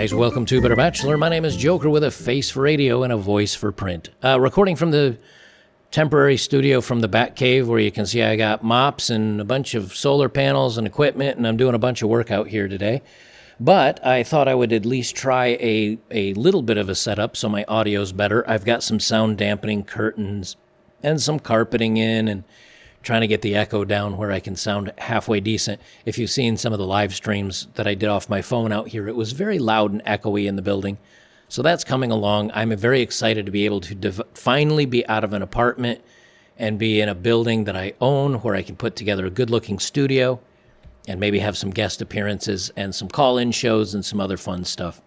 guys, welcome to Better Bachelor. My name is Joker with a face for radio and a voice for print. Recording from the temporary studio from the back cave, where you can see I got mops and a bunch of solar panels and equipment, and I'm doing a bunch of work out here today. But I thought I would at least try a little bit of a setup so my audio's better. I've got some sound dampening curtains and some carpeting in, and trying to get the echo down where I can sound halfway decent. If you've seen some of the live streams that I did off my phone out here, it was very loud and echoey in the building. So that's coming along. I'm very excited to be able to finally be out of an apartment and be in a building that I own, where I can put together a good-looking studio and maybe have some guest appearances and some call-in shows and some other fun stuff.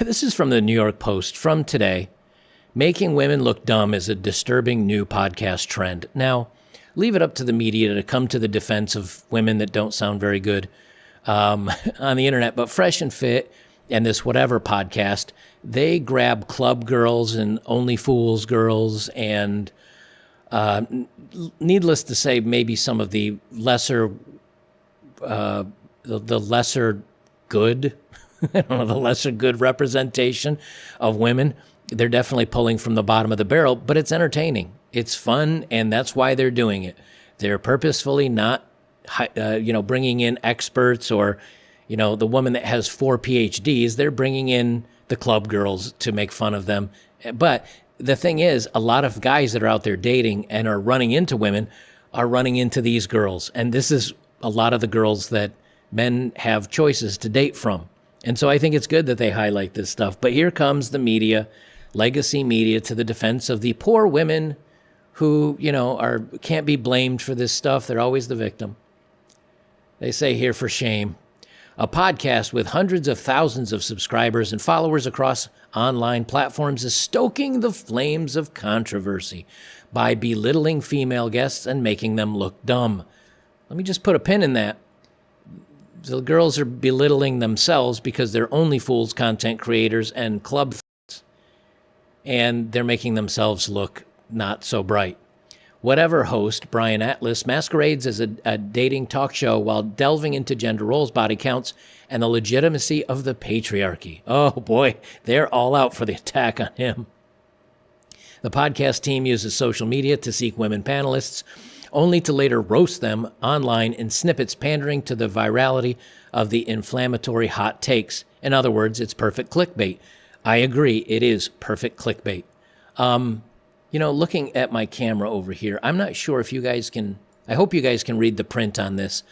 This is from the New York Post from today. Making women look dumb is a disturbing new podcast trend. Now, leave it up to the media to come to the defense of women that don't sound very good on the internet. But Fresh and Fit and this whatever podcast, they grab club girls and only fools girls and needless to say, maybe some of the lesser, the lesser good, I don't know, the lesser good representation of women. They're definitely pulling from the bottom of the barrel, but it's entertaining. It's fun, and that's why they're doing it. They're purposefully not, bringing in experts or, the woman that has 4 PhDs. They're bringing in the club girls to make fun of them. But the thing is, a lot of guys that are out there dating and are running into women are running into these girls. And this is a lot of the girls that men have choices to date from. And so I think it's good that they highlight this stuff. But here comes the media, legacy media, to the defense of the poor women who, can't be blamed for this stuff. They're always the victim. They say here, for shame. A podcast with hundreds of thousands of subscribers and followers across online platforms is stoking the flames of controversy by belittling female guests and making them look dumb. Let me just put a pin in that. The girls are belittling themselves because they're only fools content creators and club f***s, and they're making themselves look not so bright. Whatever host, Brian Atlas, masquerades as a dating talk show while delving into gender roles, body counts, and the legitimacy of the patriarchy. Oh boy, they're all out for the attack on him. The podcast team uses social media to seek women panelists, only to later roast them online in snippets pandering to the virality of the inflammatory hot takes. In other words, it's perfect clickbait. I agree, it is perfect clickbait. Looking at my camera over here, I'm not sure if you guys can, I hope you guys can read the print on this.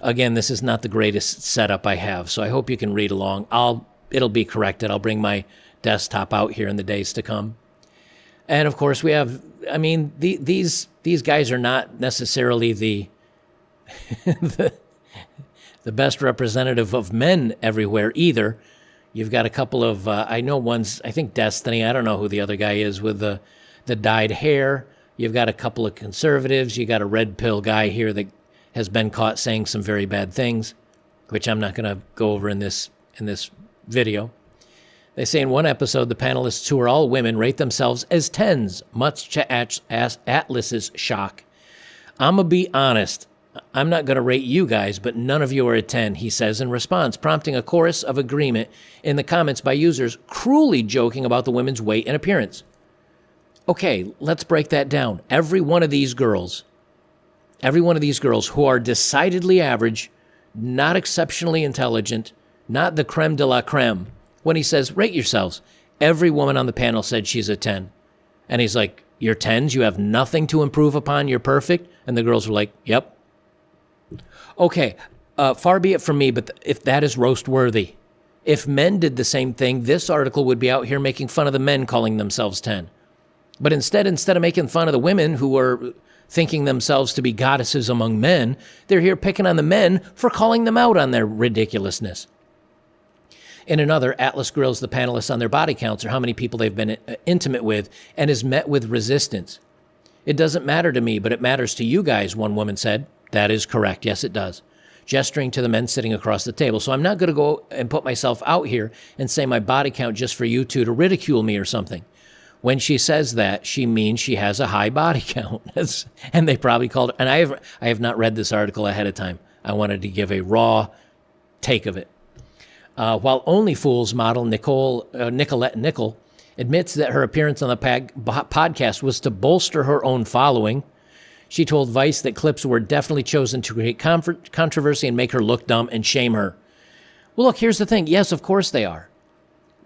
Again, this is not the greatest setup I have, so I hope you can read along. It'll be corrected. I'll bring my desktop out here in the days to come. And of course we have, these guys are not necessarily the best representative of men everywhere either. You've got a couple of, I know one's, I think Destiny, I don't know who the other guy is with the dyed hair. You've got a couple of conservatives. You got a red pill guy here that has been caught saying some very bad things, which I'm not going to go over in this video. They say in one episode, the panelists, who are all women, rate themselves as 10s, much to Atlas's shock. I'm going to be honest. I'm not going to rate you guys, but none of you are a 10, he says in response, prompting a chorus of agreement in the comments by users cruelly joking about the women's weight and appearance. Okay, let's break that down. Every one of these girls who are decidedly average, not exceptionally intelligent, not the creme de la creme, when he says, rate yourselves, every woman on the panel said she's a 10. And he's like, you're 10s? You have nothing to improve upon? You're perfect? And the girls were like, yep. Okay, far be it from me, but if that is roast worthy. If men did the same thing, this article would be out here making fun of the men calling themselves 10. But instead of making fun of the women who are thinking themselves to be goddesses among men, they're here picking on the men for calling them out on their ridiculousness. In another, Atlas grills the panelists on their body counts or how many people they've been intimate with and is met with resistance. It doesn't matter to me, but it matters to you guys, one woman said. That is correct. Yes, it does. Gesturing to the men sitting across the table. So I'm not going to go and put myself out here and say my body count just for you two to ridicule me or something. When she says that, she means she has a high body count. And they probably called her. And I have not read this article ahead of time. I wanted to give a raw take of it. While Only Fools model Nicolette Nickel admits that her appearance on the podcast was to bolster her own following. She told Vice that clips were definitely chosen to create controversy and make her look dumb and shame her. Well, look, here's the thing. Yes, of course they are.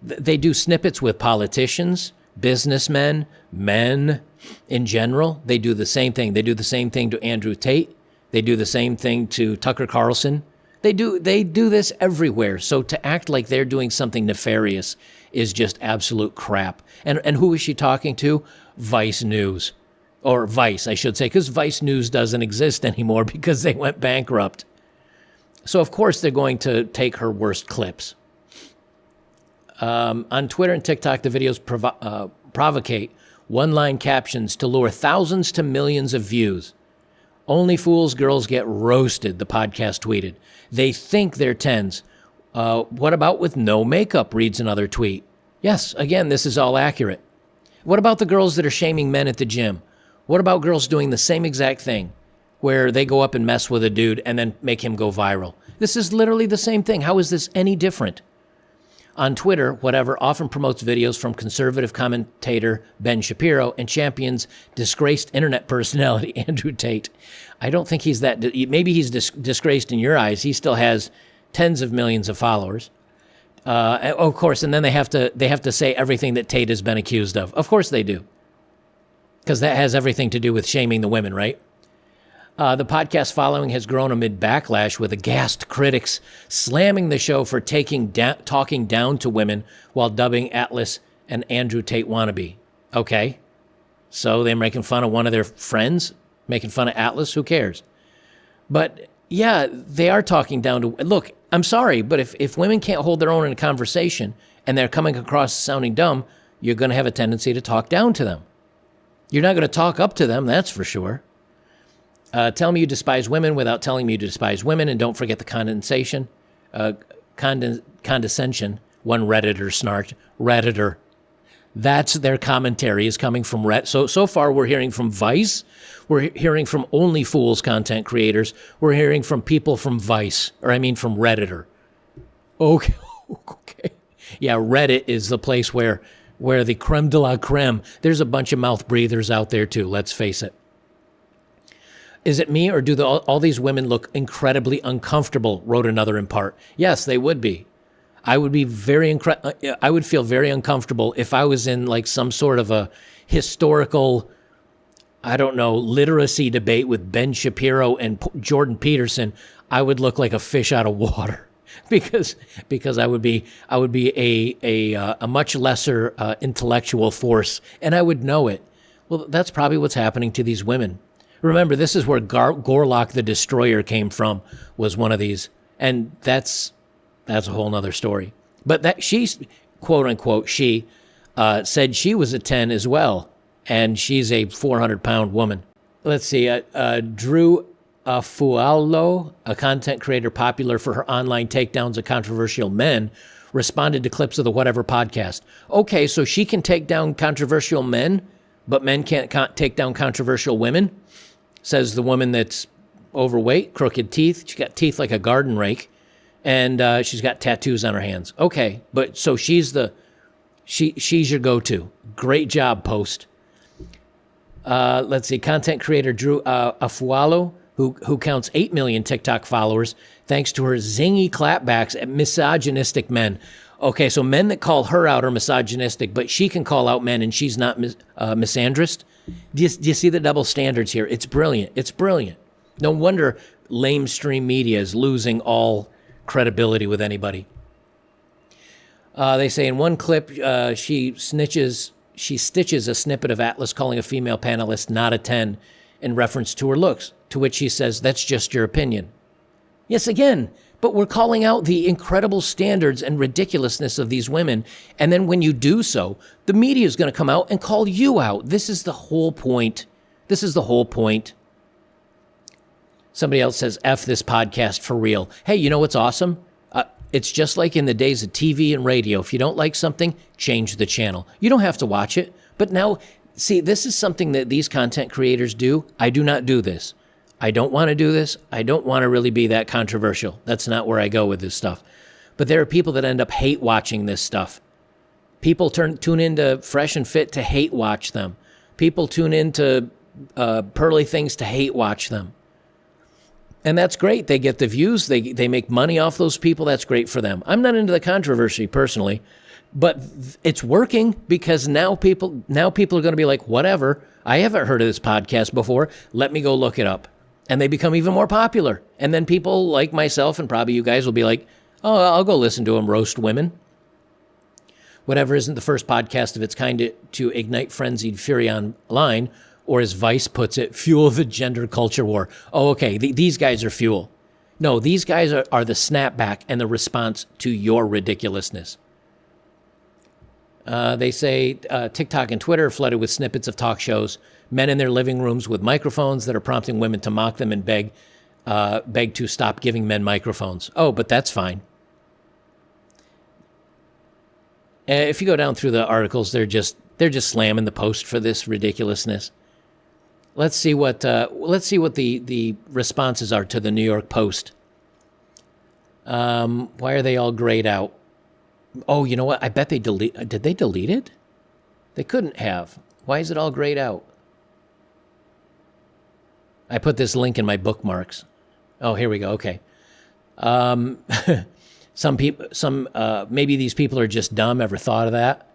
They do snippets with politicians, businessmen, men in general. They do the same thing. They do the same thing to Andrew Tate. They do the same thing to Tucker Carlson. They do this everywhere. So to act like they're doing something nefarious is just absolute crap. And who is she talking to? Vice News. Or Vice, I should say, because Vice News doesn't exist anymore because they went bankrupt. So, of course, they're going to take her worst clips. On Twitter and TikTok, the videos provocate one-line captions to lure thousands to millions of views. Only fools girls get roasted, the podcast tweeted. They think they're 10s. What about with no makeup, reads another tweet. Yes, again, this is all accurate. What about the girls that are shaming men at the gym? What about girls doing the same exact thing, where they go up and mess with a dude and then make him go viral? This is literally the same thing. How is this any different? On Twitter, Whatever often promotes videos from conservative commentator Ben Shapiro and champions disgraced internet personality Andrew Tate. I don't think he's that. Maybe he's disgraced in your eyes. He still has tens of millions of followers. Of course, and then they have to say everything that Tate has been accused of. Of course they do, because that has everything to do with shaming the women, right? The podcast following has grown amid backlash, with aghast critics slamming the show for talking down to women while dubbing Atlas an Andrew Tate wannabe. Okay, so they're making fun of one of their friends, making fun of Atlas. Who cares? But yeah, they are talking down to. Look, I'm sorry, but if women can't hold their own in a conversation and they're coming across sounding dumb, you're going to have a tendency to talk down to them. You're not going to talk up to them, that's for sure. Tell me you despise women without telling me you despise women, and don't forget the condescension. Condescension, one Redditor snarked. Redditor. That's their commentary is coming from So far we're hearing from Vice. We're hearing from Only Fools content creators. We're hearing from people from Vice, from Redditor. Okay. Yeah, Reddit is the place where the creme de la creme, there's a bunch of mouth breathers out there too, let's face it. Is it me, or do all these women look incredibly uncomfortable, wrote another in part. Yes, they would be. I would feel very uncomfortable if I was in like some sort of a historical, literacy debate with Ben Shapiro and Jordan Peterson. I would look like a fish out of water because I would be a much lesser intellectual force, and I would know it. Well, that's probably what's happening to these women. Remember, this is where Gorlock the Destroyer came from, was one of these. And that's a whole nother story. But that she's, quote unquote, she said she was a 10 as well. And she's a 400-pound woman. Let's see. Drew Fualo, a content creator popular for her online takedowns of controversial men, responded to clips of the Whatever podcast. Okay, so she can take down controversial men, but men can't take down controversial women? Says the woman that's overweight, crooked teeth. She's got teeth like a garden rake, and she's got tattoos on her hands. Okay, but so she's your go-to. Great job, Post. Let's see. Content creator Drew Afualo, who counts 8 million TikTok followers, thanks to her zingy clapbacks at misogynistic men. Okay, so men that call her out are misogynistic, but she can call out men and she's not misandrist. Do you see the double standards here? It's brilliant. It's brilliant. No wonder lamestream media is losing all credibility with anybody. They say in one clip, she stitches a snippet of Atlas calling a female panelist not a 10 in reference to her looks, to which she says, that's just your opinion. Yes, again, but we're calling out the incredible standards and ridiculousness of these women. And then when you do so, the media is going to come out and call you out. This is the whole point. This is the whole point. Somebody else says, F this podcast for real. Hey, you know what's awesome? It's just like in the days of TV and radio. If you don't like something, change the channel. You don't have to watch it. But now, see, this is something that these content creators do. I do not do this. I don't want to do this. I don't want to really be that controversial. That's not where I go with this stuff. But there are people that end up hate watching this stuff. People tune into Fresh and Fit to hate watch them. People tune into Pearly Things to hate watch them. And that's great. They get the views. They make money off those people. That's great for them. I'm not into the controversy personally, but it's working because now people are going to be like, whatever. I haven't heard of this podcast before. Let me go look it up. And they become even more popular. And then people like myself and probably you guys will be like, oh, I'll go listen to them roast women. Whatever isn't the first podcast of its kind to ignite frenzied fury online, or as Vice puts it, fuel the gender culture war. Oh, okay, these guys are fuel. No, these guys are the snapback and the response to your ridiculousness. They say TikTok and Twitter are flooded with snippets of talk shows, men in their living rooms with microphones that are prompting women to mock them and beg to stop giving men microphones. Oh, but that's fine. If you go down through the articles, they're just slamming the Post for this ridiculousness. Let's see what the responses are to the New York Post. Why are they all grayed out? Oh, you know what? I bet did they delete it? They couldn't have. Why is it all grayed out? I put this link in my bookmarks. Oh, here we go. Okay. Maybe these people are just dumb. Ever thought of that?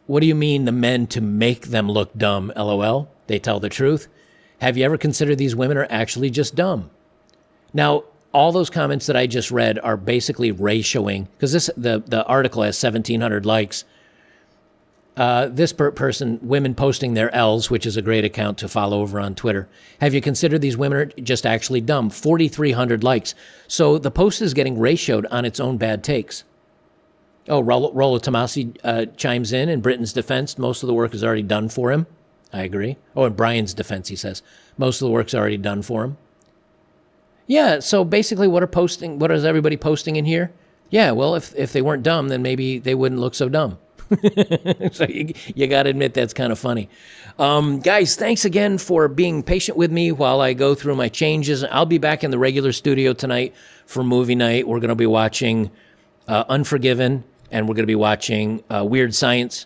What do you mean the men to make them look dumb? LOL. They tell the truth. Have you ever considered these women are actually just dumb? Now, all those comments that I just read are basically ratioing, because the article has 1,700 likes. This person, women posting their L's, which is a great account to follow over on Twitter. Have you considered these women are just actually dumb? 4,300 likes. So the post is getting ratioed on its own bad takes. Oh, Rollo Tomasi chimes in Britain's defense, most of the work is already done for him. I agree. Oh, in Brian's defense, he says, most of the work's already done for him. Yeah, so basically what is everybody posting in here? Yeah, well, if they weren't dumb, then maybe they wouldn't look so dumb. So you got to admit that's kind of funny. Guys, thanks again for being patient with me while I go through my changes. I'll be back in the regular studio tonight for movie night. We're going to be watching Unforgiven, and we're going to be watching Weird Science.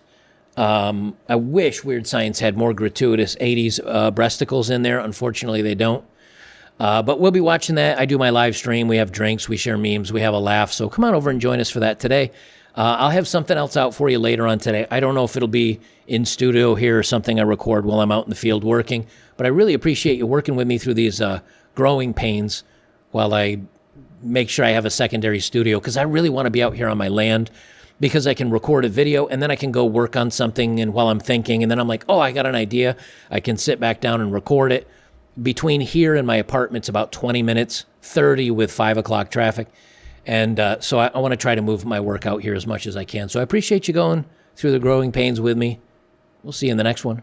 I wish Weird Science had more gratuitous 80s breasticles in there. Unfortunately, they don't. But we'll be watching that. I do my live stream. We have drinks. We share memes. We have a laugh. So come on over and join us for that today. I'll have something else out for you later on today. I don't know if it'll be in studio here or something I record while I'm out in the field working, but I really appreciate you working with me through these growing pains while I make sure I have a secondary studio, because I really want to be out here on my land, because I can record a video and then I can go work on something, and while I'm thinking, and then I'm like, oh, I got an idea. I can sit back down and record it. Between here and my apartment's about 20 minutes, 30 with 5 o'clock traffic. And so I want to try to move my work out here as much as I can. So I appreciate you going through the growing pains with me. We'll see you in the next one.